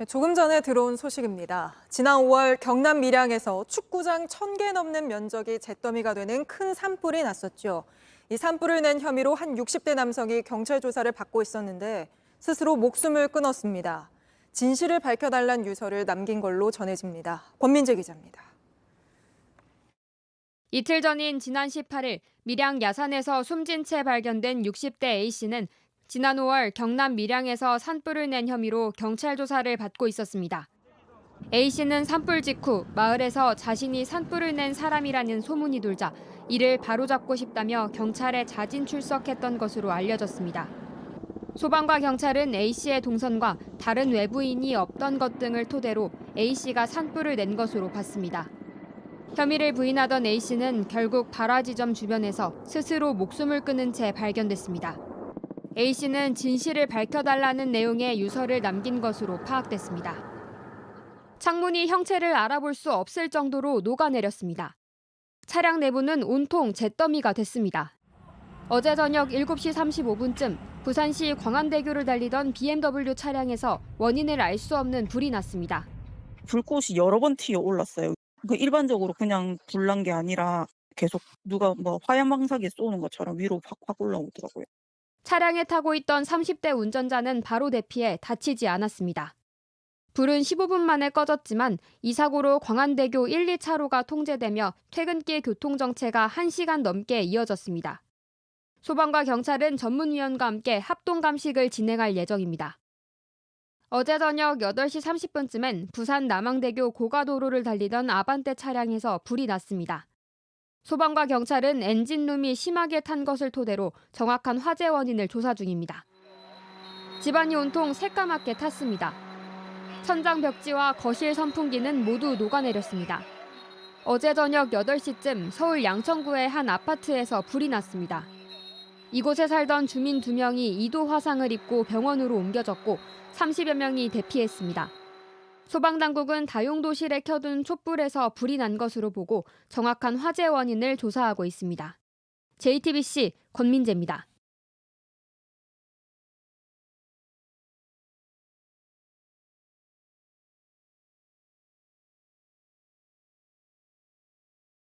조금 전에 들어온 소식입니다. 지난 5월 경남 밀양에서 축구장 1,000개 넘는 면적이 잿더미가 되는 큰 산불이 났었죠. 이 산불을 낸 혐의로 한 60대 남성이 경찰 조사를 받고 있었는데 스스로 목숨을 끊었습니다. 진실을 밝혀달란 유서를 남긴 걸로 전해집니다. 권민재 기자입니다. 이틀 전인 지난 18일 밀양 야산에서 숨진 채 발견된 60대 A씨는 지난 5월 경남 밀양에서 산불을 낸 혐의로 경찰 조사를 받고 있었습니다. A씨는 산불 직후 마을에서 자신이 산불을 낸 사람이라는 소문이 돌자 이를 바로잡고 싶다며 경찰에 자진 출석했던 것으로 알려졌습니다. 소방과 경찰은 A씨의 동선과 다른 외부인이 없던 것 등을 토대로 A씨가 산불을 낸 것으로 봤습니다. 혐의를 부인하던 A씨는 결국 발화 지점 주변에서 스스로 목숨을 끊은 채 발견됐습니다. A씨는 진실을 밝혀달라는 내용의 유서를 남긴 것으로 파악됐습니다. 창문이 형체를 알아볼 수 없을 정도로 녹아내렸습니다. 차량 내부는 온통 잿더미가 됐습니다. 어제 저녁 7시 35분쯤 부산시 광안대교를 달리던 BMW 차량에서 원인을 알 수 없는 불이 났습니다. 불꽃이 여러 번 튀어 올랐어요. 일반적으로 그냥 불 난 게 아니라 계속 누가 화염방사기 쏘는 것처럼 위로 확 올라오더라고요. 차량에 타고 있던 30대 운전자는 바로 대피해 다치지 않았습니다. 불은 15분 만에 꺼졌지만 이 사고로 광안대교 1, 2차로가 통제되며 퇴근길 교통정체가 1시간 넘게 이어졌습니다. 소방과 경찰은 전문위원과 함께 합동감식을 진행할 예정입니다. 어제 저녁 8시 30분쯤엔 부산 남항대교 고가도로를 달리던 아반떼 차량에서 불이 났습니다. 소방과 경찰은 엔진룸이 심하게 탄 것을 토대로 정확한 화재 원인을 조사 중입니다. 집안이 온통 새까맣게 탔습니다. 천장 벽지와 거실 선풍기는 모두 녹아내렸습니다. 어제 저녁 8시쯤 서울 양천구의 한 아파트에서 불이 났습니다. 이곳에 살던 주민 2명이 2도 화상을 입고 병원으로 옮겨졌고 30여 명이 대피했습니다. 소방당국은 다용도실에 켜둔 촛불에서 불이 난 것으로 보고 정확한 화재 원인을 조사하고 있습니다. JTBC 권민재입니다.